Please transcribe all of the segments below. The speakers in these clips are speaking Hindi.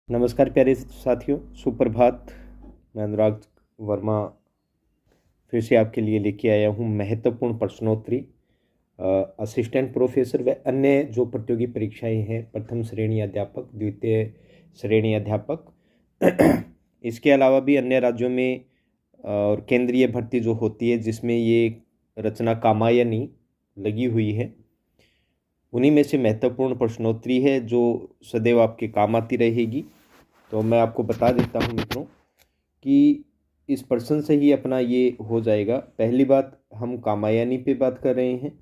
नमस्कार प्यारे साथियों, सुप्रभात। मैं अनुराग वर्मा फिर से आपके लिए लेके आया हूँ महत्वपूर्ण प्रश्नोत्तरी। असिस्टेंट प्रोफेसर व अन्य जो प्रतियोगी परीक्षाएं हैं, प्रथम श्रेणी अध्यापक, द्वितीय श्रेणी अध्यापक, इसके अलावा भी अन्य राज्यों में और केंद्रीय भर्ती जो होती है जिसमें ये रचना कामायनी लगी हुई है, उन्हीं में से महत्वपूर्ण प्रश्नोत्तरी है जो सदैव आपके काम आती रहेगी। तो मैं आपको बता देता हूँ मित्रों कि इस प्रश्न से ही अपना ये हो जाएगा। पहली बात, हम कामायनी पे बात कर रहे हैं,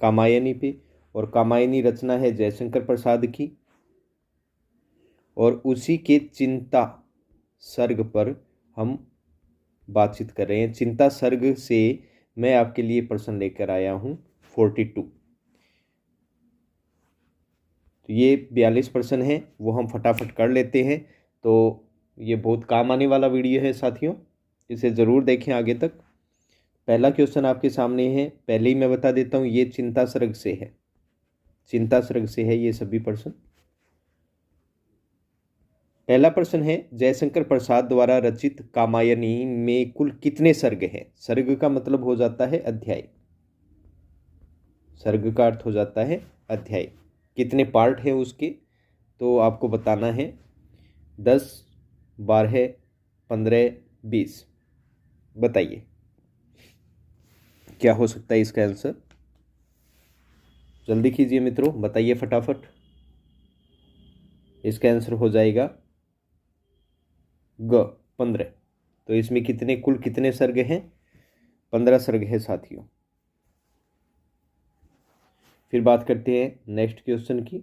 कामायनी पे, और कामायनी रचना है जयशंकर प्रसाद की, और उसी के चिंता सर्ग पर हम बातचीत कर रहे हैं। चिंता सर्ग से मैं आपके लिए प्रश्न लेकर आया हूँ 42। तो ये 42 प्रश्न है, वो हम फटाफट कर लेते हैं। तो ये बहुत काम आने वाला वीडियो है साथियों, इसे ज़रूर देखें आगे तक। पहला क्वेश्चन आपके सामने है, पहले ही मैं बता देता हूँ, ये चिंता सर्ग से है, चिंता सर्ग से है ये सभी प्रश्न। पहला प्रश्न है, जयशंकर प्रसाद द्वारा रचित कामायनी में कुल कितने सर्ग हैं? सर्ग का मतलब हो जाता है अध्याय, सर्ग का अर्थ हो जाता है अध्याय। कितने पार्ट है उसके, तो आपको बताना है 10, 12, 15, 20। बताइए क्या हो सकता है इसका आंसर। जल्दी कीजिए मित्रों, बताइए फटाफट। इसका आंसर हो जाएगा ग, 15। तो इसमें कुल कितने सर्ग हैं? 15 सर्ग है साथियों। फिर बात करते हैं नेक्स्ट क्वेश्चन की।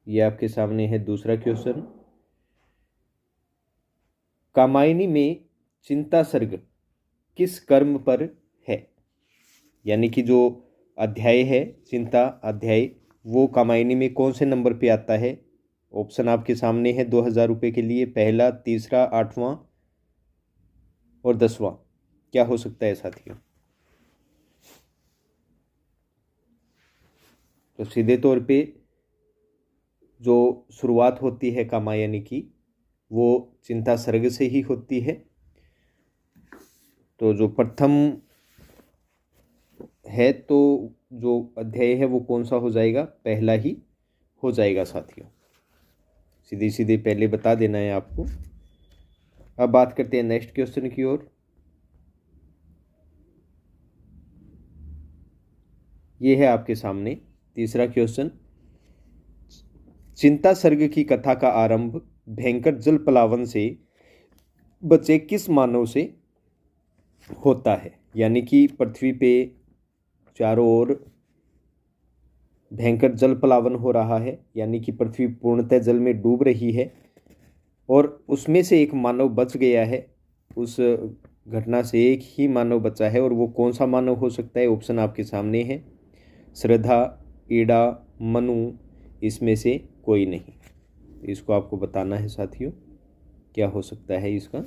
ये आपके सामने है दूसरा क्वेश्चन। कामायनी में चिंता सर्ग किस कर्म पर है? यानी कि जो अध्याय है, चिंता अध्याय, वो कामायनी में कौन से नंबर पे आता है? ऑप्शन आपके सामने है 2000 रुपये के लिए, पहला, तीसरा, 8वां और 10वां। क्या हो सकता है साथियों? तो सीधे तौर पे जो शुरुआत होती है कामायनी की, वो चिंता सर्ग से ही होती है। तो जो प्रथम है, तो जो अध्याय है वो कौन सा हो जाएगा? पहला ही हो जाएगा साथियों। सीधे सीधे पहले बता देना है आपको। अब बात करते हैं नेक्स्ट क्वेश्चन की ओर। ये है आपके सामने तीसरा क्वेश्चन। चिंता सर्ग की कथा का आरंभ भयंकर जल प्लावन से बचे किस मानव से होता है? यानी कि पृथ्वी पे चारों ओर भयंकर जल प्लावन हो रहा है, यानी कि पृथ्वी पूर्णतः जल में डूब रही है, और उसमें से एक मानव बच गया है। उस घटना से एक ही मानव बचा है, और वो कौन सा मानव हो सकता है? ऑप्शन आपके सामने है, श्रद्धा, ईड़ा, मनु, इसमें से कोई नहीं। इसको आपको बताना है साथियों, क्या हो सकता है इसका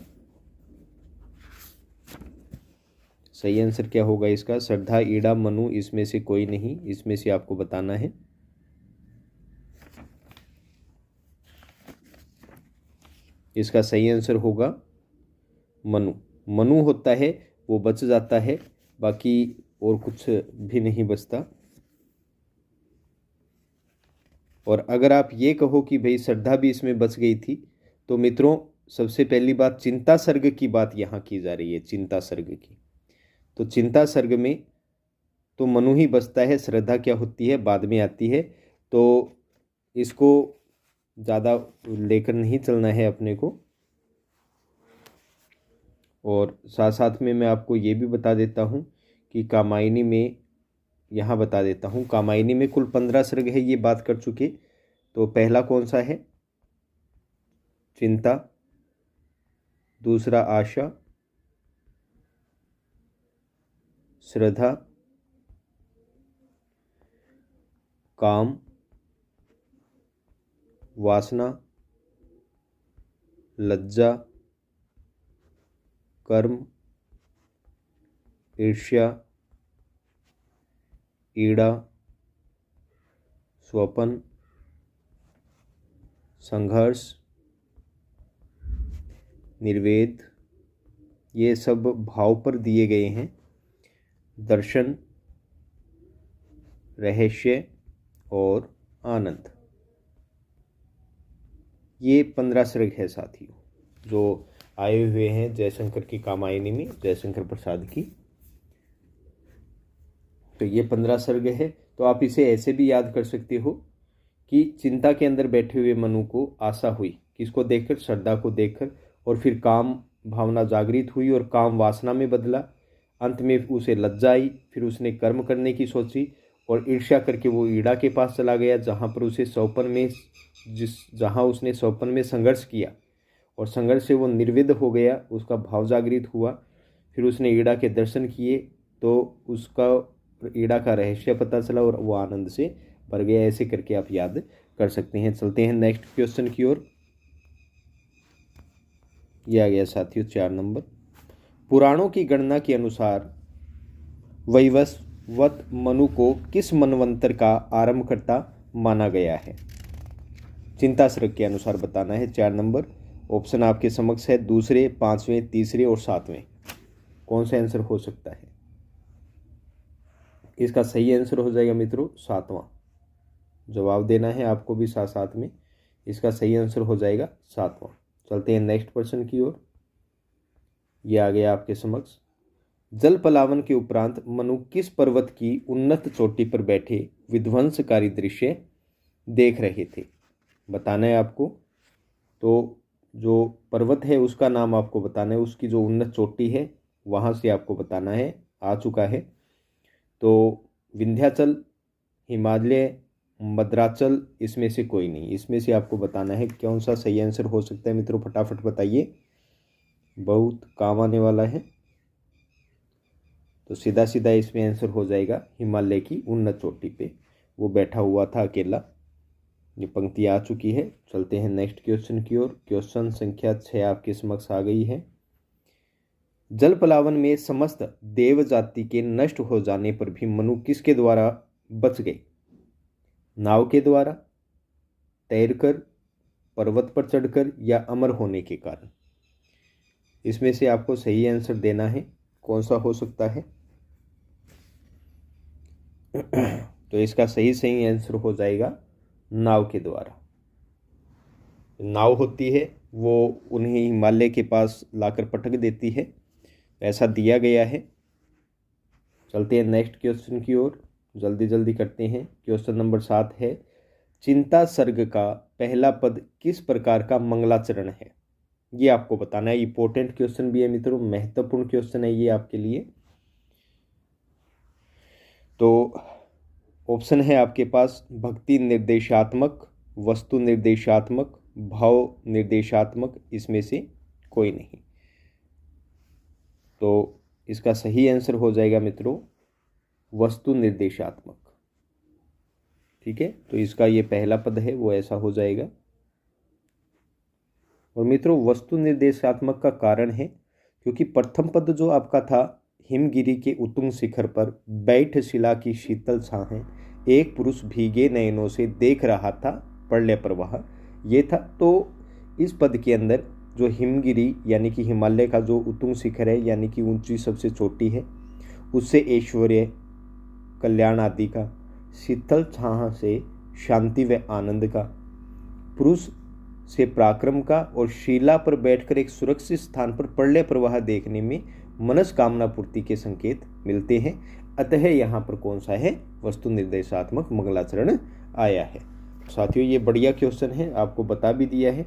सही आंसर। क्या होगा इसका? श्रद्धा, ईड़ा, मनु, इसमें से कोई नहीं। इसमें से आपको बताना है। इसका सही आंसर होगा मनु। मनु होता है, वो बच जाता है, बाकी और कुछ भी नहीं बचता। और अगर आप ये कहो कि भाई श्रद्धा भी इसमें बच गई थी, तो मित्रों सबसे पहली बात, चिंता सर्ग की बात यहाँ की जा रही है, चिंता सर्ग की। तो चिंता सर्ग में तो मनु ही बचता है, श्रद्धा क्या होती है बाद में आती है। तो इसको ज़्यादा लेकर नहीं चलना है अपने को। और साथ साथ में मैं आपको ये भी बता देता हूँ कि कामायनी में, यहाँ बता देता हूँ, कामायनी में कुल 15 सर्ग है, ये बात कर चुके। तो पहला कौन सा है? चिंता, दूसरा आशा, श्रद्धा, काम, वासना, लज्जा, कर्म, ईर्ष्या, ईड़ा, स्वपन संघर्ष, निर्वेद, ये सब भाव पर दिए गए हैं। दर्शन, रहस्य और आनंद, ये 15 सर्ग है साथियों, जो आए हुए हैं जयशंकर की कामायनी में, जयशंकर प्रसाद की। तो ये 15 सर्ग है। तो आप इसे ऐसे भी याद कर सकते हो कि चिंता के अंदर बैठे हुए मनु को आशा हुई, किसको देखकर? श्रद्धा को देखकर, और फिर काम भावना जागृत हुई और काम वासना में बदला। अंत में उसे लज्जा आई, फिर उसने कर्म करने की सोची और ईर्ष्या करके वो ईड़ा के पास चला गया, जहाँ पर उसे स्वपन में जहाँ उसने स्वपन में संघर्ष किया और संघर्ष से वो निर्विद हो गया, उसका भाव जागृत हुआ। फिर उसने ईड़ा के दर्शन किए तो उसका ईड़ा का रहस्य पता चला और वो आनंद से भर गया। ऐसे करके आप याद कर सकते हैं। चलते हैं नेक्स्ट क्वेश्चन की ओर। यह आ गया साथियों 4 नंबर। पुराणों की गणना के अनुसार वैवस्वत मनु को किस मनवंतर का आरंभकर्ता माना गया है? चिंता सर्ग के अनुसार बताना है। 4 नंबर ऑप्शन आपके समक्ष है, दूसरे, 5वें, तीसरे और 7वें। कौन सा आंसर हो सकता है? इसका सही आंसर हो जाएगा मित्रों 7वां। जवाब देना है आपको भी साथ साथ में। इसका सही आंसर हो जाएगा 7वां। चलते हैं नेक्स्ट प्रश्न की ओर। यह आ गया आपके समक्ष। जल पलावन के उपरांत मनु किस पर्वत की उन्नत चोटी पर बैठे विध्वंसकारी दृश्य देख रहे थे? बताना है आपको। तो जो पर्वत है उसका नाम आपको बताना है, उसकी जो उन्नत चोटी है वहाँ से आपको बताना है। आ चुका है। तो विंध्याचल, हिमालय, मद्राचल, इसमें से कोई नहीं। इसमें से आपको बताना है कौन सा सही आंसर हो सकता है। मित्रों फटाफट बताइए, बहुत काम आने वाला है। तो सीधा सीधा इसमें आंसर हो जाएगा हिमालय की उन्नत चोटी पे वो बैठा हुआ था अकेला। ये पंक्ति आ चुकी है। चलते हैं नेक्स्ट क्वेश्चन की ओर। क्वेश्चन संख्या 6 आपके समक्ष आ गई है। जल पलावन में समस्त देव जाति के नष्ट हो जाने पर भी मनु किसके द्वारा बच गए? नाव के द्वारा, तैरकर, पर्वत पर चढ़कर या अमर होने के कारण? इसमें से आपको सही आंसर देना है, कौन सा हो सकता है। तो इसका सही आंसर हो जाएगा नाव के द्वारा। नाव होती है वो उन्हें हिमालय के पास लाकर पटक देती है, ऐसा दिया गया है। चलते हैं नेक्स्ट क्वेश्चन की ओर, जल्दी जल्दी करते हैं। क्वेश्चन नंबर 7 है। चिंता सर्ग का पहला पद किस प्रकार का मंगलाचरण है? ये आपको बताना है। इंपॉर्टेंट क्वेश्चन भी है मित्रों, महत्वपूर्ण क्वेश्चन है ये आपके लिए। तो ऑप्शन है आपके पास भक्ति निर्देशात्मक, वस्तु निर्देशात्मक, भाव निर्देशात्मक, इसमें से कोई नहीं। तो इसका सही आंसर हो जाएगा मित्रों वस्तु निर्देशात्मक। ठीक है, तो इसका ये पहला पद है वो ऐसा हो जाएगा। और मित्रों वस्तु निर्देशात्मक का कारण है क्योंकि प्रथम पद जो आपका था, हिमगिरी के उत्तुंग शिखर पर बैठ शिला की शीतल छाहें एक पुरुष भीगे नयनों से देख रहा था, प्रलय प्रवाह, ये था। तो इस पद के अंदर जो हिमगिरी यानी कि हिमालय का जो उत्तुंग शिखर है यानी कि ऊंची सबसे चोटी है, उससे ऐश्वर्य, कल्याण आदि का, शीतल छाह से शांति व आनंद का, पुरुष से पराक्रम का और शिला पर बैठकर एक सुरक्षित स्थान पर प्रलय प्रवाह देखने में मनस्कामना पूर्ति के संकेत मिलते हैं। अतः यहाँ पर कौन सा है? वस्तु निर्देशात्मक मंगलाचरण आया है। साथियों ये बढ़िया क्वेश्चन है, आपको बता भी दिया है।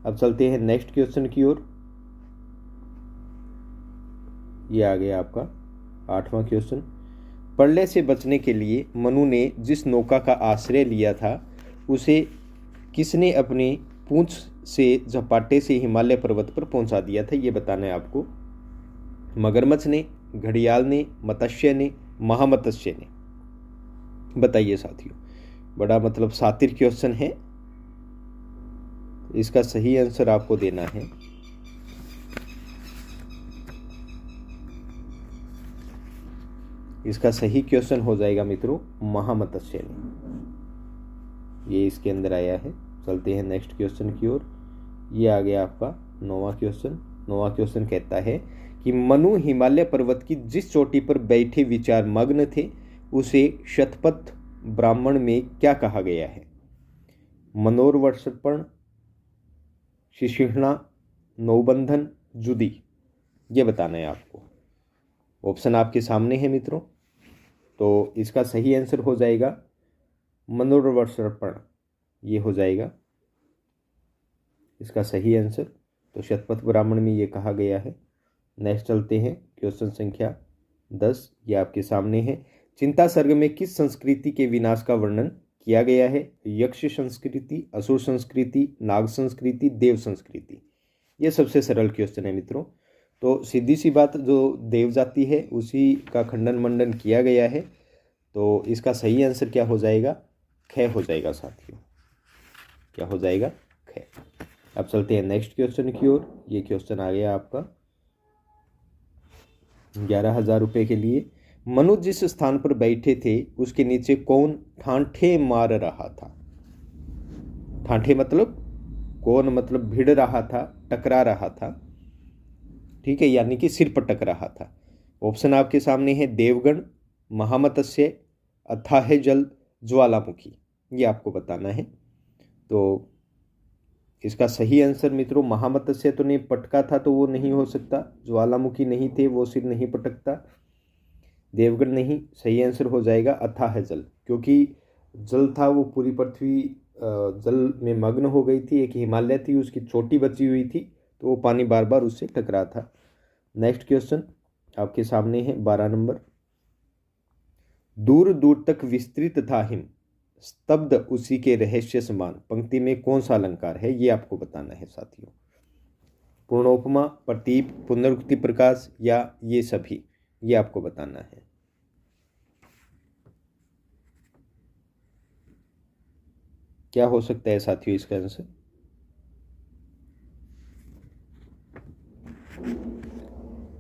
अब चलते हैं नेक्स्ट क्वेश्चन की ओर। ये आ गया आपका 8वां क्वेश्चन। प्रलय से बचने के लिए मनु ने जिस नौका का आश्रय लिया था उसे किसने अपनी पूंछ से झपाटे से हिमालय पर्वत पर पहुंचा दिया था? ये बताना है आपको। मगरमच्छ ने, घड़ियाल ने, मत्स्य ने, महामत्स्य ने? बताइए साथियों, बड़ा मतलब शातिर क्वेश्चन है। इसका सही आंसर आपको देना है। इसका सही क्वेश्चन हो जाएगा मित्रों महामत्स्य ने, ये इसके अंदर आया है। चलते हैं नेक्स्ट क्वेश्चन की ओर। ये आ गया आपका 9वां क्वेश्चन। 9वां क्वेश्चन कहता है कि मनु हिमालय पर्वत की जिस चोटी पर बैठे विचार मग्न थे उसे शतपथ ब्राह्मण में क्या कहा गया है? मनोरवर्षण, शिशिहना, नौबंधन, जुदी। ये बताना है आपको। ऑप्शन आपके सामने है मित्रों। तो इसका सही आंसर हो जाएगा मनोरवर्षण, ये हो जाएगा इसका सही आंसर। तो शतपथ ब्राह्मण में ये कहा गया है। नेक्स्ट चलते हैं क्वेश्चन संख्या 10। ये आपके सामने है। चिंता सर्ग में किस संस्कृति के विनाश का वर्णन किया गया है? यक्ष संस्कृति, असुर संस्कृति, नाग संस्कृति, देव संस्कृति। ये सबसे सरल क्वेश्चन है मित्रों। तो सीधी सी बात, जो देव जाति है उसी का खंडन मंडन किया गया है। तो इसका सही आंसर क्या हो जाएगा? ख हो जाएगा साथियों। क्या हो जाएगा? ख। अब चलते हैं नेक्स्ट क्वेश्चन की ओर। ये क्वेश्चन आ गया आपका 11,000 रुपये के लिए। मनु जिस स्थान पर बैठे थे उसके नीचे कौन ठांठे मार रहा था? ठांठे मतलब कौन, मतलब भिड़ रहा था, टकरा रहा था, ठीक है, यानी कि सिर पर टक रहा था। ऑप्शन आपके सामने है देवगण, महामत्स्य, अथाह जल, ज्वालामुखी। ये आपको बताना है। तो इसका सही आंसर मित्रों, महामत्स्य तो नहीं पटका था तो वो नहीं हो सकता, ज्वालामुखी नहीं थे, वो सिर नहीं पटकता, देवगण नहीं। सही आंसर हो जाएगा अथाह जल, क्योंकि जल था वो पूरी पृथ्वी जल में मग्न हो गई थी। एक हिमालय थी, उसकी चोटी बची हुई थी, तो वो पानी बार बार उससे टकरा था। नेक्स्ट क्वेश्चन आपके सामने है 12 नंबर। दूर दूर तक विस्तृत था हिम, स्तब्ध उसी के रहस्य समान। पंक्ति में कौन सा अलंकार है? ये आपको बताना है साथियों। पूर्णोपमा, प्रतीप, पुनरुक्ति प्रकाश या ये सभी, ये आपको बताना है। क्या हो सकता है साथियों इसका आंसर?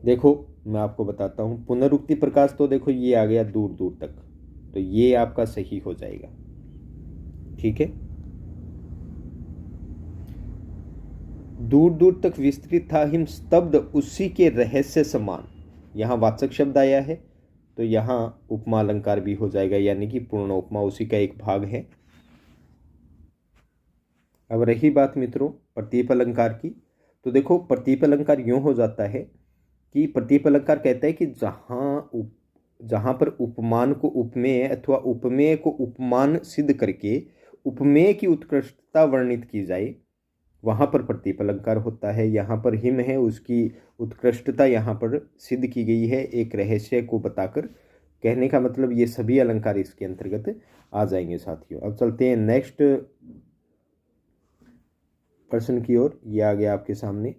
देखो मैं आपको बताता हूं। पुनरुक्ति प्रकाश तो देखो ये आ गया दूर दूर तक, तो ये आपका सही हो जाएगा, ठीक है। दूर दूर तक विस्तृत था हिम, स्तब्ध उसी के रहस्य समान। यहां वाचक शब्द आया है, तो यहां उपमा अलंकार भी हो जाएगा, यानी कि पूर्ण उपमा उसी का एक भाग है। अब रही बात मित्रों प्रतीप अलंकार की, तो देखो प्रतीप अलंकार यूं हो जाता है कि प्रतीप अलंकार कहता है कि जहां पर उपमान को उपमेय अथवा उपमेय को उपमान सिद्ध करके उपमेय की उत्कृष्टता वर्णित की जाए, वहां पर प्रतीप अलंकार होता है। यहाँ पर हिम है, उसकी उत्कृष्टता यहाँ पर सिद्ध की गई है एक रहस्य को बताकर। कहने का मतलब ये सभी अलंकार इसके अंतर्गत आ जाएंगे साथियों। अब चलते हैं नेक्स्ट प्रश्न की ओर। ये आ गया आपके सामने।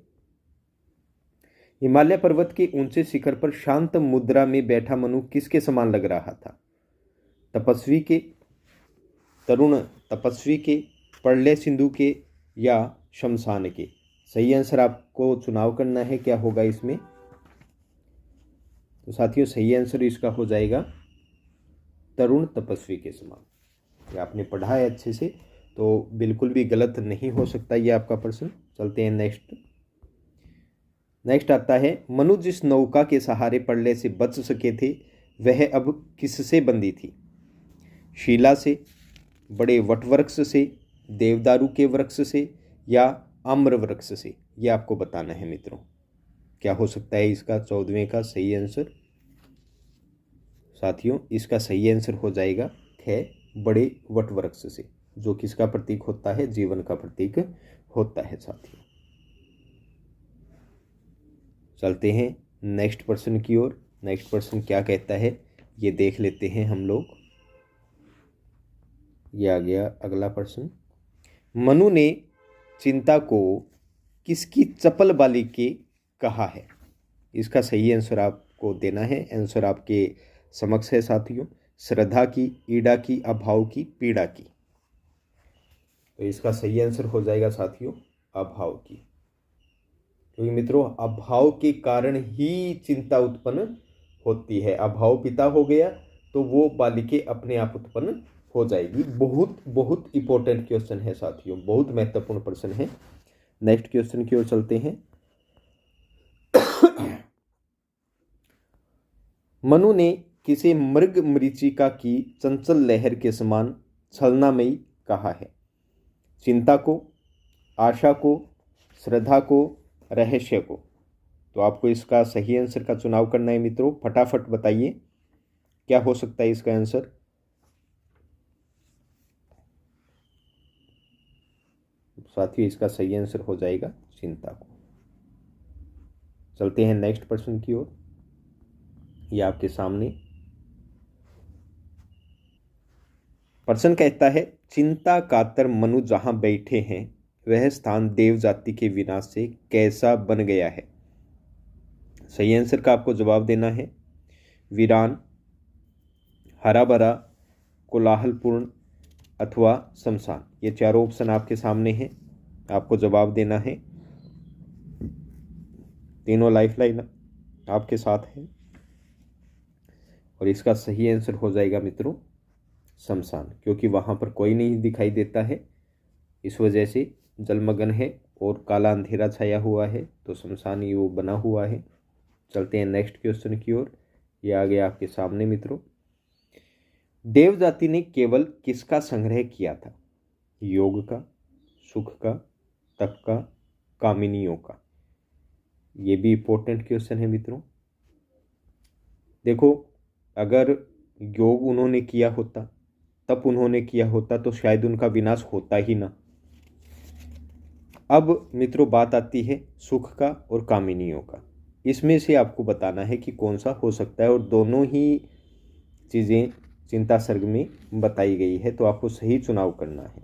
हिमालय पर्वत के ऊंचे शिखर पर शांत मुद्रा में बैठा मनु किसके समान लग रहा था? तपस्वी के, तरुण तपस्वी के, प्रलय सिंधु के या शमशान के? सही आंसर आपको चुनाव करना है, क्या होगा इसमें? तो साथियों सही आंसर इसका हो जाएगा तरुण तपस्वी के समान। ये आपने पढ़ा है अच्छे से, तो बिल्कुल भी गलत नहीं हो सकता ये आपका प्रश्न। चलते हैं नेक्स्ट आता है, मनु जिस नौका के सहारे प्रलय से बच सके थे वह अब किससे बंधी थी? शीला से, बड़े वटवृक्ष से, देवदारू के वृक्ष से या आम्र वृक्ष से? यह आपको बताना है मित्रों। क्या हो सकता है इसका 14वें का सही आंसर? साथियों इसका सही आंसर हो जाएगा ख, बड़े वटवृक्ष से, जो किसका प्रतीक होता है? जीवन का प्रतीक होता है साथियों। चलते हैं नेक्स्ट प्रश्न की ओर। नेक्स्ट प्रश्न क्या कहता है ये देख लेते हैं हम लोग। ये आ गया अगला प्रश्न। मनु ने चिंता को किसकी चपल बाली के कहा है? इसका सही आंसर आपको देना है। आंसर आपके समक्ष है साथियों। श्रद्धा की, ईड़ा की, अभाव की, पीड़ा की? तो इसका सही आंसर हो जाएगा साथियों अभाव की, क्योंकि मित्रों अभाव के कारण ही चिंता उत्पन्न होती है। अभाव पिता हो गया तो वो बालिके अपने आप उत्पन्न हो जाएगी। बहुत बहुत इंपॉर्टेंट क्वेश्चन है साथियों, बहुत महत्वपूर्ण प्रश्न है। नेक्स्ट क्वेश्चन की ओर चलते हैं। मनु ने किसे मृग मरीचिका की चंचल लहर के समान छलनामयी कहा है? चिंता को, आशा को, श्रद्धा को, रहस्य को? तो आपको इसका सही आंसर का चुनाव करना है मित्रों। फटाफट बताइए क्या हो सकता है इसका आंसर। साथियों इसका सही आंसर हो जाएगा चिंता को। चलते हैं नेक्स्ट प्रश्न की ओर। ये आपके सामने प्रश्न कहता है, चिंता कातर मनु जहां बैठे हैं वह स्थान देव जाति के विनाश से कैसा बन गया है? सही आंसर का आपको जवाब देना है। वीरान, हरा भरा, कोलाहलपूर्ण अथवा शमशान। ये चारों ऑप्शन आपके सामने हैं, आपको जवाब देना है। तीनों लाइफलाइन आपके साथ है और इसका सही आंसर हो जाएगा मित्रों शमशान, क्योंकि वहां पर कोई नहीं दिखाई देता है, इस वजह से जलमग्न है और काला अंधेरा छाया हुआ है, तो शमशान ही वो बना हुआ है। चलते हैं नेक्स्ट क्वेश्चन की ओर। ये आ गया आपके सामने मित्रों। देव जाति ने केवल किसका संग्रह किया था? योग का, सुख का, तप का, कामिनियों का? ये भी इंपॉर्टेंट क्वेश्चन है मित्रों। देखो, अगर योग उन्होंने किया होता, तप उन्होंने किया होता, तो शायद उनका विनाश होता ही ना। अब मित्रों बात आती है सुख का और कामिनियों का। इसमें से आपको बताना है कि कौन सा हो सकता है, और दोनों ही चीज़ें चिंता सर्ग में बताई गई है, तो आपको सही चुनाव करना है।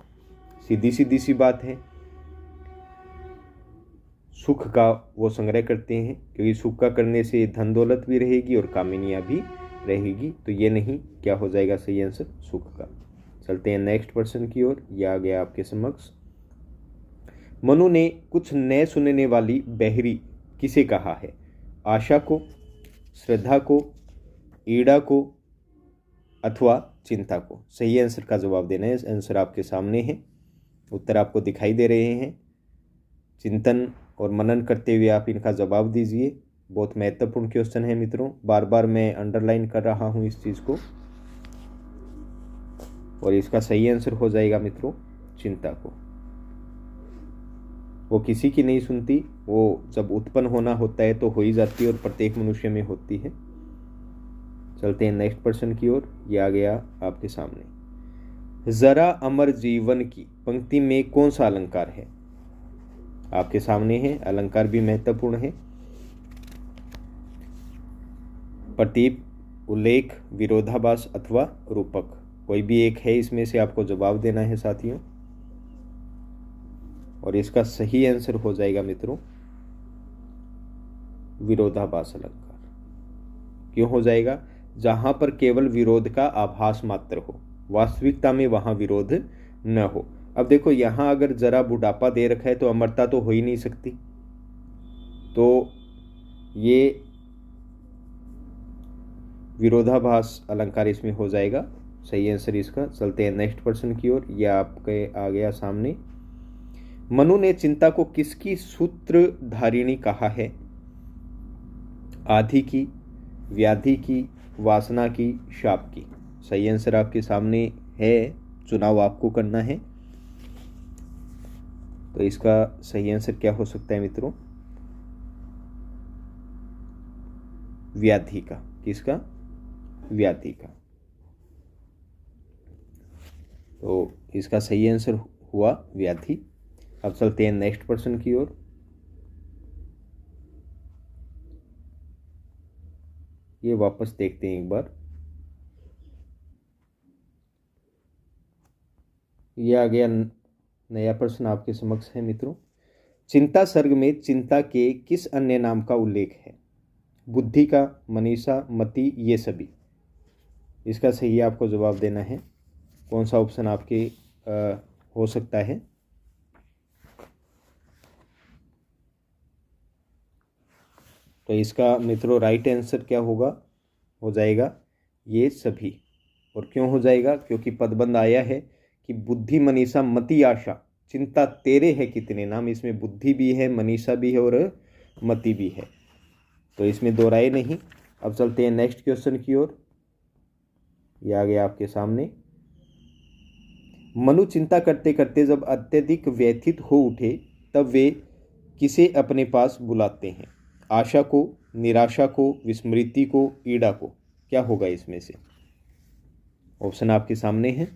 सीधी सीधी सी बात है, सुख का वो संग्रह करते हैं, क्योंकि सुख का करने से धन दौलत भी रहेगी और कामिनियाँ भी रहेगी, तो ये नहीं, क्या हो जाएगा सही आंसर? सुख का। चलते हैं नेक्स्ट प्रश्न की ओर। यह आ गया आपके समक्ष। मनु ने कुछ न सुनने वाली बहरी किसे कहा है? आशा को, श्रद्धा को, ईड़ा को अथवा चिंता को? सही आंसर का जवाब देना है। आंसर आपके सामने है, उत्तर आपको दिखाई दे रहे हैं। चिंतन और मनन करते हुए आप इनका जवाब दीजिए। बहुत महत्वपूर्ण क्वेश्चन है मित्रों, बार बार मैं अंडरलाइन कर रहा हूं इस चीज़ को, और इसका सही आंसर हो जाएगा मित्रों चिंता को। वो किसी की नहीं सुनती, वो जब उत्पन्न होना होता है तो हो ही जाती है, और प्रत्येक मनुष्य में होती है। चलते हैं नेक्स्ट प्रश्न की ओर। ये आ गया आपके सामने। जरा अमर जीवन की पंक्ति में कौन सा अलंकार है? आपके सामने है, अलंकार भी महत्वपूर्ण है। प्रतीप, उल्लेख, विरोधाभास अथवा रूपक? कोई भी एक है इसमें से आपको जवाब देना है साथियों, और इसका सही आंसर हो जाएगा मित्रों विरोधाभास अलंकार। क्यों हो जाएगा? जहां पर केवल विरोध का आभास मात्र हो, वास्तविकता में वहां विरोध न हो। अब देखो, यहां अगर जरा बुढ़ापा दे रखा है तो अमरता तो हो ही नहीं सकती, तो ये विरोधाभास अलंकार इसमें हो जाएगा सही आंसर इसका। चलते हैं नेक्स्ट प्रश्न की ओर। यह आपके आ गया सामने। मनु ने चिंता को किसकी सूत्रधारिणी कहा है? आधि की, व्याधि की, वासना की, शाप की? सही आंसर आपके सामने है, चुनाव आपको करना है। तो इसका सही आंसर क्या हो सकता है मित्रों? व्याधि का। किसका? व्याधि का। तो इसका सही आंसर हुआ व्याधि। अब चलते हैं नेक्स्ट प्रश्न की ओर। ये वापस देखते हैं एक बार। ये आ गया नया प्रश्न आपके समक्ष है मित्रों। चिंता सर्ग में चिंता के किस अन्य नाम का उल्लेख है? बुद्धि का, मनीषा, मति, ये सभी? इसका सही आपको जवाब देना है। कौन सा ऑप्शन आपके हो सकता है? तो इसका मित्रों राइट आंसर क्या होगा? हो जाएगा ये सभी। और क्यों हो जाएगा? क्योंकि पदबंध आया है कि बुद्धि मनीषा मति आशा चिंता तेरे है कितने नाम। इसमें बुद्धि भी है, मनीषा भी है और मति भी है, तो इसमें दो राय नहीं। अब चलते हैं नेक्स्ट क्वेश्चन की ओर। ये आ गया आपके सामने। मनु चिंता करते करते जब अत्यधिक व्यथित हो उठे तब वे किसे अपने पास बुलाते हैं? आशा को, निराशा को, विस्मृति को, ईड़ा को। क्या होगा इसमें से? ऑप्शन आपके सामने हैं,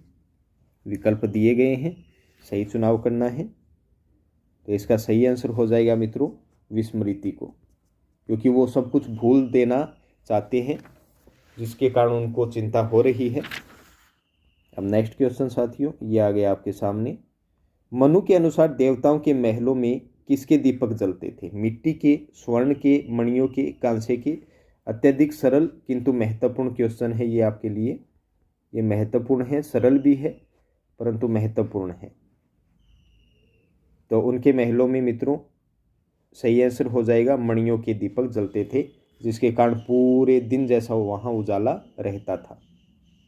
विकल्प दिए गए हैं, सही चुनाव करना है। तो इसका सही आंसर हो जाएगा मित्रों विस्मृति को, क्योंकि वो सब कुछ भूल देना चाहते हैं जिसके कारण उनको चिंता हो रही है। अब नेक्स्ट क्वेश्चन साथियों, ये आ गया आपके सामने। मनु के अनुसार देवताओं के महलों में किसके दीपक जलते थे? मिट्टी के, स्वर्ण के, मणियों के, कांसे के? अत्यधिक सरल किंतु महत्वपूर्ण क्वेश्चन है ये आपके लिए। ये महत्वपूर्ण है, सरल भी है परंतु महत्वपूर्ण है। तो उनके महलों में मित्रों सही आंसर हो जाएगा मणियों के दीपक जलते थे, जिसके कारण पूरे दिन जैसा वहाँ उजाला रहता था,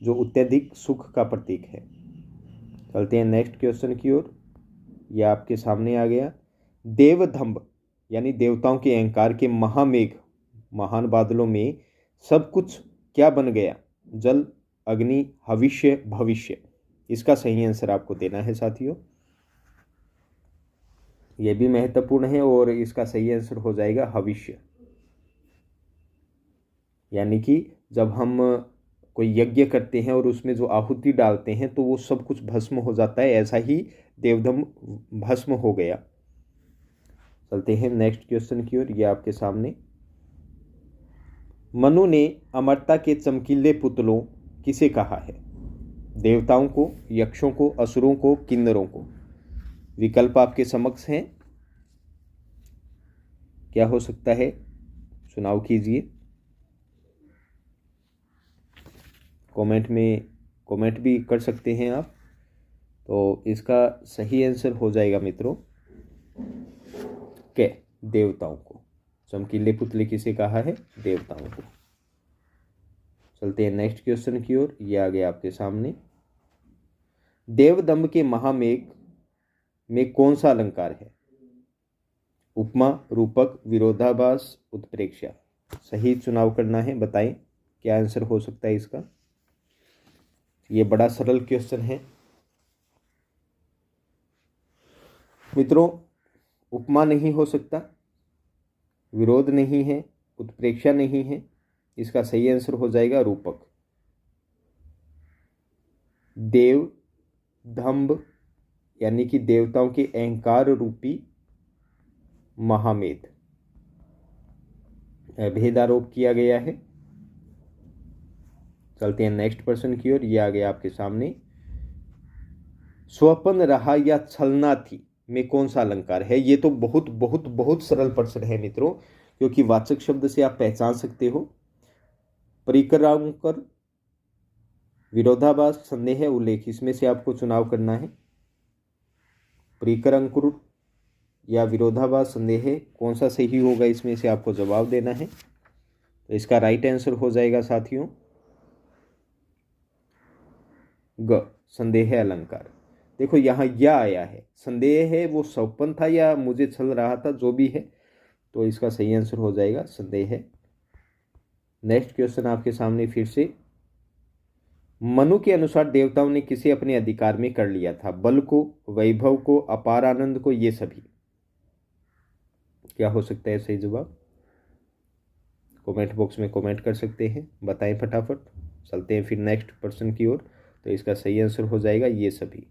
जो अत्यधिक सुख का प्रतीक है। चलते हैं नेक्स्ट क्वेश्चन की ओर। यह आपके सामने आ गया। देवधंभ यानी देवताओं के अहंकार के महामेघ, महान बादलों में सब कुछ क्या बन गया? जल, अग्नि, हविष्य, भविष्य। इसका सही आंसर आपको देना है साथियों। यह भी महत्वपूर्ण है और इसका सही आंसर हो जाएगा हविष्य। यानी कि जब हम कोई यज्ञ करते हैं और उसमें जो आहुति डालते हैं तो वो सब कुछ भस्म हो जाता है, ऐसा ही देवदम्भ भस्म हो गया। चलते हैं नेक्स्ट क्वेश्चन की ओर। ये आपके सामने। मनु ने अमरता के चमकीले पुतलों किसे कहा है? देवताओं को, यक्षों को, असुरों को, किन्नरों को? विकल्प आपके समक्ष हैं, क्या हो सकता है? चुनाव कीजिए। कमेंट भी कर सकते हैं आप। तो इसका सही आंसर हो जाएगा मित्रों के देवताओं को। चमकीले पुतले किसे कहा है? देवताओं को। चलते हैं नेक्स्ट क्वेश्चन की ओर। ये आ गया आपके सामने। देवदम्भ के महामेघ में कौन सा अलंकार है? उपमा, रूपक, विरोधाभास, उत्प्रेक्षा। सही चुनाव करना है, बताएं क्या आंसर हो सकता है इसका। ये बड़ा सरल क्वेश्चन है मित्रों। उपमा नहीं हो सकता, विरोध नहीं है, उत्प्रेक्षा नहीं है। इसका सही आंसर हो जाएगा रूपक। देव धम्ब यानी कि देवताओं के अहंकार रूपी महामेध भेद आरोप किया गया है। चलते हैं नेक्स्ट प्रश्न की ओर। यह आ गया आपके सामने। स्वपन रहा या छलना थी में कौन सा अलंकार है? ये तो बहुत बहुत बहुत सरल प्रश्न है मित्रों, क्योंकि वाचक शब्द से आप पहचान सकते हो। परिकरांकर, विरोधाभास, संदेह, उल्लेख, इसमें से आपको चुनाव करना है। परिकरांकुर या विरोधाभास, संदेह, कौन सा सही होगा इसमें से आपको जवाब देना है। तो इसका राइट आंसर हो जाएगा साथियों ग, संदेह अलंकार। देखो यहाँ या आया है, संदेह है वो स्वपन था या मुझे छल रहा था, जो भी है, तो इसका सही आंसर हो जाएगा संदेह। नेक्स्ट क्वेश्चन आपके सामने फिर से। मनु के अनुसार देवताओं ने किसे अपने अधिकार में कर लिया था? बल को, वैभव को, अपार आनंद को, ये सभी? क्या हो सकता है सही जवाब? कमेंट बॉक्स में कमेंट कर सकते हैं, बताएं फटाफट। चलते हैं फिर नेक्स्ट प्रश्न की ओर। तो इसका सही आंसर हो जाएगा ये सभी।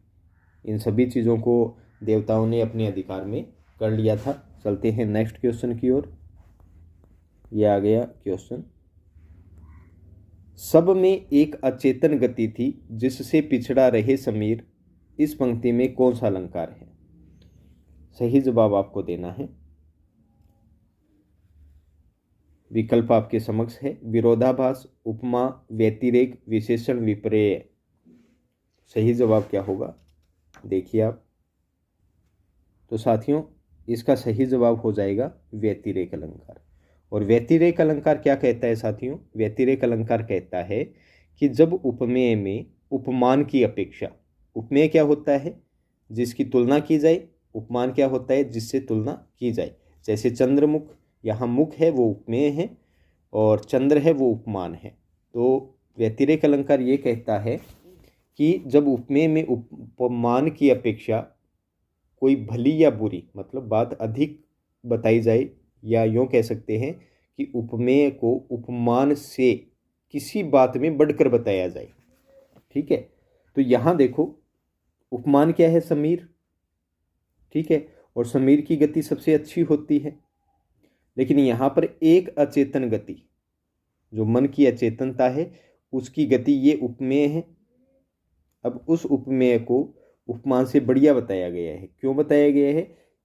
इन सभी चीज़ों को देवताओं ने अपने अधिकार में कर लिया था। चलते हैं नेक्स्ट क्वेश्चन की ओर। यह आ गया क्वेश्चन। सब में एक अचेतन गति थी जिससे पिछड़ा रहे समीर, इस पंक्ति में कौन सा अलंकार है? सही जवाब आपको देना है। विकल्प आपके समक्ष है। विरोधाभास, उपमा, व्यतिरेक, विशेषण, विपर्यय। सही जवाब क्या होगा देखिए आप। तो साथियों इसका सही जवाब हो जाएगा व्यतिरेक अलंकार। और व्यतिरेक अलंकार क्या कहता है साथियों? व्यतिरेक अलंकार कहता है कि जब उपमेय में उपमान की अपेक्षा, उपमेय क्या होता है? जिसकी तुलना की जाए। उपमान क्या होता है? जिससे तुलना की जाए। जैसे चंद्रमुख, यहाँ मुख है वो उपमेय है और चंद्र है वो उपमान है। तो व्यतिरेक अलंकार ये कहता है कि जब उपमेय में उपमान की अपेक्षा कोई भली या बुरी, मतलब बात अधिक बताई जाए, या यूँ कह सकते हैं कि उपमेय को उपमान से किसी बात में बढ़कर बताया जाए। ठीक है, तो यहाँ देखो उपमान क्या है? समीर। ठीक है, और समीर की गति सबसे अच्छी होती है। लेकिन यहाँ पर एक अचेतन गति, जो मन की अचेतनता है, उसकी गति ये उपमेय है। अब उस उपमेय को उपमान से बढ़िया बताया गया है। क्यों बताया गया है?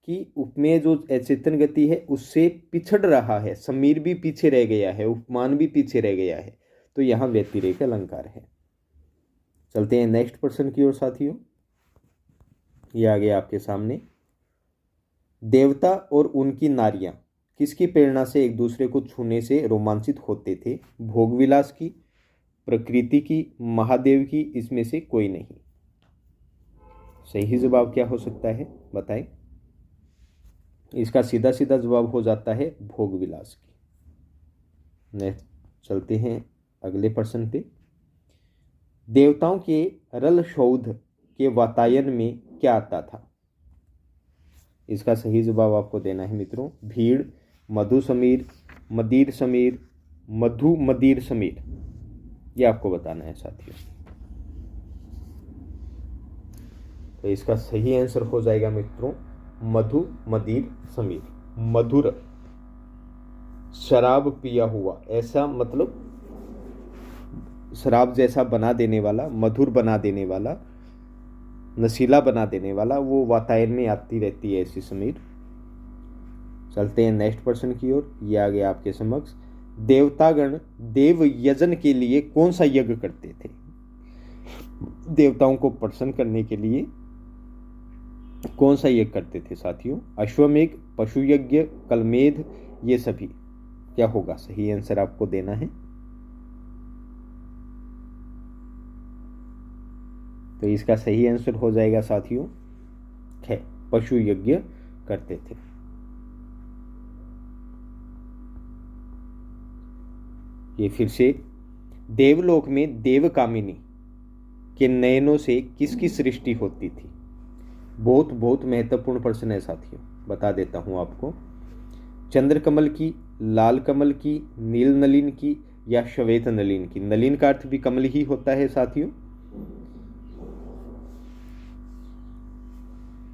कि उपमेय जो अचेतन गति है उससे पिछड़ रहा है, समीर भी पीछे रह गया है, उपमान भी पीछे रह गया है। तो यहाँ व्यतिरेक अलंकार है। चलते हैं नेक्स्ट प्रश्न की ओर साथियों। ये आ गया आपके सामने। देवता और उनकी नारियां किसकी प्रेरणा से एक दूसरे को छूने से रोमांचित होते थे? भोगविलास की, प्रकृति की, महादेव की, इसमें से कोई नहीं। सही जवाब क्या हो सकता है बताएं? इसका सीधा सीधा जवाब हो जाता है भोगविलास की। नेक्स्ट चलते हैं अगले प्रश्न पे। देवताओं के रल शौध के वातायन में क्या आता था? इसका सही जवाब आपको देना है मित्रों। भीड़, मधु समीर, मदीर समीर, मधु मदीर समीर, ये आपको बताना है साथियों। तो इसका सही आंसर हो जाएगा मित्रों मधु मदीर समीर। मधुर, शराब पिया हुआ, ऐसा मतलब शराब जैसा बना देने वाला, मधुर बना देने वाला, नशीला बना देने वाला, वो वातायन में आती रहती है ऐसी समीर। चलते हैं नेक्स्ट प्रश्न की ओर। ये आ गया आपके समक्ष। देवतागण देव यजन के लिए कौन सा यज्ञ करते थे? देवताओं को प्रसन्न करने के लिए कौन सा यज्ञ करते थे साथियों? अश्वमेघ, पशु यज्ञ, कलमेध, ये सभी। क्या होगा? सही आंसर आपको देना है। तो इसका सही आंसर हो जाएगा साथियों है पशु यज्ञ करते थे। ये फिर से, देवलोक में देवकामिनी के नयनों से किसकी सृष्टि होती थी? बहुत बहुत महत्वपूर्ण प्रश्न है साथियों, बता देता हूं आपको। चंद्रकमल की, लाल कमल की, नील नलिन की, या श्वेत नलिन की? नलिन का अर्थ भी कमल ही होता है साथियों।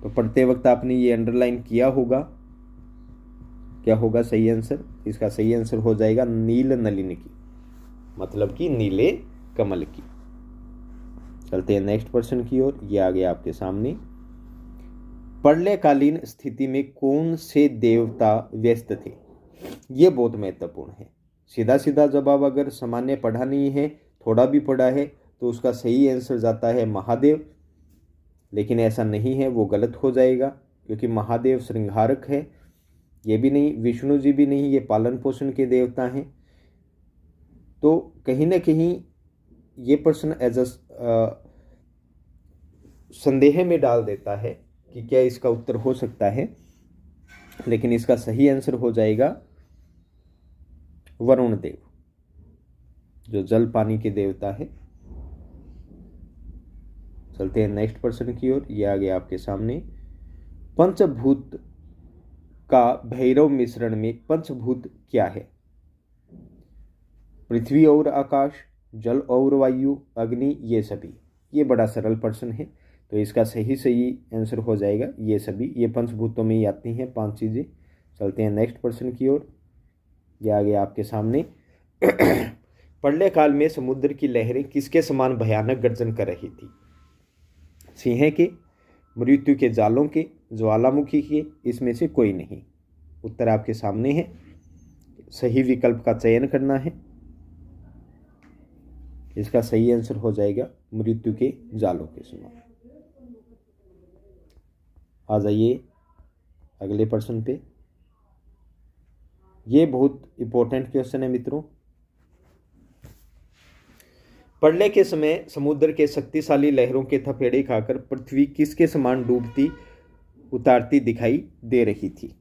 तो पढ़ते वक्त आपने ये अंडरलाइन किया होगा। क्या होगा सही आंसर? इसका सही आंसर हो जाएगा नील नलिन की, मतलब कि नीले कमल की। चलते हैं नेक्स्ट प्रश्न की ओर। ये आ गया आपके सामने। प्रलयकालीन स्थिति में कौन से देवता व्यस्त थे? ये बहुत महत्वपूर्ण है। सीधा सीधा जवाब अगर सामान्य पढ़ा नहीं है, थोड़ा भी पढ़ा है, तो उसका सही आंसर जाता है महादेव। लेकिन ऐसा नहीं है, वो गलत हो जाएगा, क्योंकि महादेव श्रृंगारक है। ये भी नहीं, विष्णु जी भी नहीं, ये पालन पोषण के देवता हैं। तो कहीं ना कहीं ये प्रश्न एज अ संदेह में डाल देता है कि क्या इसका उत्तर हो सकता है। लेकिन इसका सही आंसर हो जाएगा वरुण देव, जो जल पानी के देवता है। चलते हैं नेक्स्ट प्रश्न की ओर। यह आ गया आपके सामने। पंचभूत का भैरव मिश्रण में पंचभूत क्या है? पृथ्वी और आकाश, जल और वायु, अग्नि, ये सभी। ये बड़ा सरल प्रश्न है, तो इसका सही आंसर हो जाएगा ये सभी। ये पंचभूतों में ही आती हैं 5 चीजें। चलते हैं नेक्स्ट प्रश्न की ओर। यह आ गया आपके सामने। प्रलय काल में समुद्र की लहरें किसके समान भयानक गर्जन कर रही थी? सिंह के, मृत्यु के जालों के, ज्वालामुखी के, इसमें से कोई नहीं। उत्तर आपके सामने है, सही विकल्प का चयन करना है। इसका सही आंसर हो जाएगा मृत्यु के जालों के समान। आ जाइए अगले प्रश्न पे। ये बहुत इंपॉर्टेंट क्वेश्चन है मित्रों। प्रलय के समय समुद्र के शक्तिशाली लहरों के थपेड़े खाकर पृथ्वी किसके समान डूबती उतारती दिखाई दे रही थी?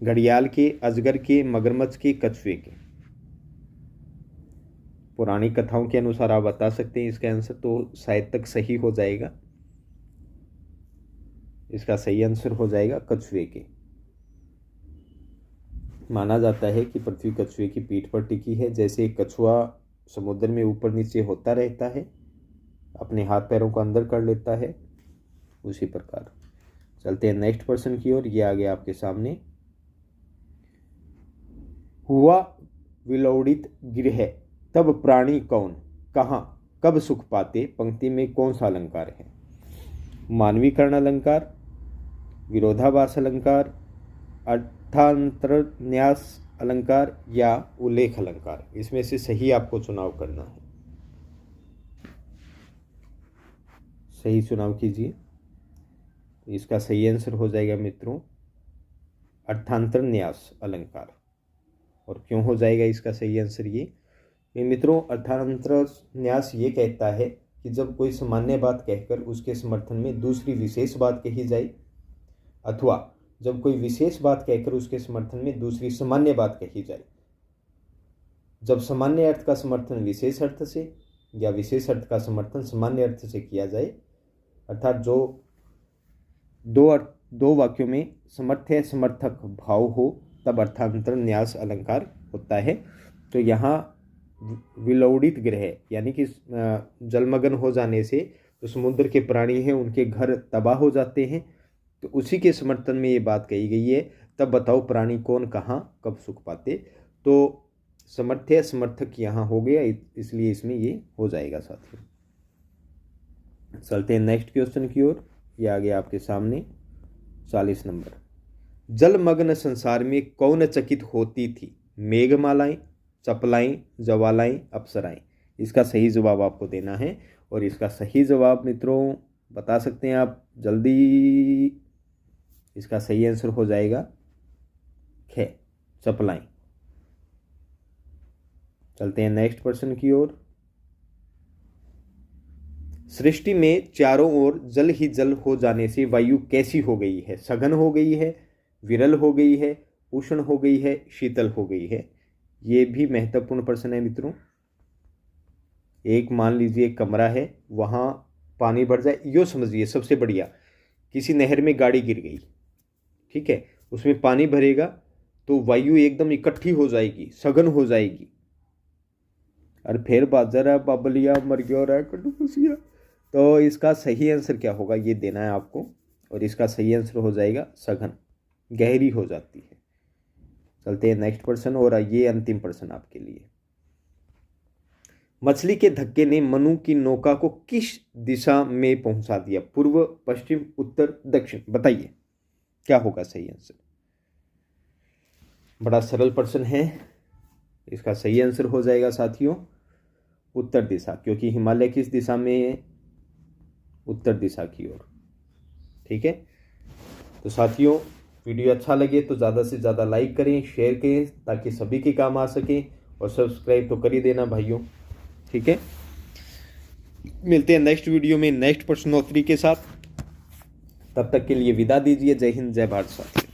घड़ियाल के, अजगर के, मगरमच्छ के, कछुए के? पुरानी कथाओं के अनुसार आप बता सकते हैं इसका आंसर, तो शायद तक सही हो जाएगा। इसका सही आंसर हो जाएगा कछुए के। माना जाता है कि पृथ्वी कछुए की पीठ पर टिकी है। जैसे एक कछुआ समुद्र में ऊपर नीचे होता रहता है, अपने हाथ पैरों को अंदर कर लेता है, उसी प्रकार। चलते हैं नेक्स्ट प्रश्न की ओर। ये आ गया आपके सामने। हुआ विलोड़ित गृह तब प्राणी कौन, कहाँ, कब सुख पाते, पंक्ति में कौन सा अलंकार है? मानवीकरण अलंकार, विरोधाभास अलंकार, अर्थांतरन्यास अलंकार या उल्लेख अलंकार? इसमें से सही आपको चुनाव करना है। सही चुनाव कीजिए। इसका सही आंसर हो जाएगा मित्रों अर्थांतरन्यास अलंकार। और क्यों हो जाएगा इसका सही आंसर ये मित्रों, अर्थांतरन्यास ये कहता है कि जब कोई सामान्य बात कहकर उसके समर्थन में दूसरी विशेष बात कही जाए, अथवा जब कोई विशेष बात कहकर उसके समर्थन में दूसरी सामान्य बात कही जाए। जब सामान्य अर्थ का समर्थन विशेष अर्थ से या विशेष अर्थ का समर्थन सामान्य अर्थ से किया जाए, अर्थात जो दो वाक्यों में समर्थ्य समर्थक भाव हो, तब अर्थांतरन्यास अलंकार होता है। तो यहाँ विलोड़ित गृह यानी कि जलमग्न हो जाने से जो समुद्र के प्राणी हैं उनके घर तबाह हो जाते हैं, तो उसी के समर्थन में ये बात कही गई है। तब बताओ प्राणी कौन, कहाँ, कब सुख पाते? तो समर्थ्य समर्थक यहाँ हो गया, इसलिए इसमें ये हो जाएगा साथियों। चलते हैं नेक्स्ट क्वेश्चन की ओर। ये आ गया आपके सामने 40 नंबर। जलमग्न संसार में कौन चकित होती थी? मेघमालाएं, चपलाएं, ज्वालाएं, अप्सराएं? इसका सही जवाब आपको देना है। और इसका सही जवाब मित्रों बता सकते हैं आप जल्दी। इसका सही आंसर हो जाएगा ख, चपलाएं। चलते हैं नेक्स्ट प्रश्न की ओर। सृष्टि में चारों ओर जल ही जल हो जाने से वायु कैसी हो गई है? सघन हो गई है, विरल हो गई है, उष्ण हो गई है, शीतल हो गई है? ये भी महत्वपूर्ण प्रश्न है मित्रों। एक मान लीजिए एक कमरा है, वहाँ पानी भर जाए, यो समझिए सबसे बढ़िया, किसी नहर में गाड़ी गिर गई, ठीक है, उसमें पानी भरेगा तो वायु एकदम इकट्ठी हो जाएगी, सघन हो जाएगी। और फिर बाजरा बाबलिया मर गया और कटुकुसिया। तो इसका सही आंसर क्या होगा ये देना है आपको। और इसका सही आंसर हो जाएगा सघन, गहरी हो जाती है। चलते हैं नेक्स्ट प्रश्न। और ये अंतिम प्रश्न आपके लिए। मछली के धक्के ने मनु की नौका को किस दिशा में पहुंचा दिया? पूर्व, पश्चिम, उत्तर, दक्षिण? बताइए क्या होगा सही आंसर। बड़ा सरल प्रश्न है। इसका सही आंसर हो जाएगा साथियों उत्तर दिशा, क्योंकि हिमालय किस दिशा में है? उत्तर दिशा की ओर। ठीक है, तो साथियों वीडियो अच्छा लगे तो ज़्यादा से ज़्यादा लाइक करें, शेयर करें, ताकि सभी के काम आ सके। और सब्सक्राइब तो कर ही देना भाइयों। ठीक है, मिलते हैं नेक्स्ट वीडियो में नेक्स्ट प्रश्नोत्तरी के साथ। तब तक के लिए विदा दीजिए। जय हिंद, जय भारत साथियों।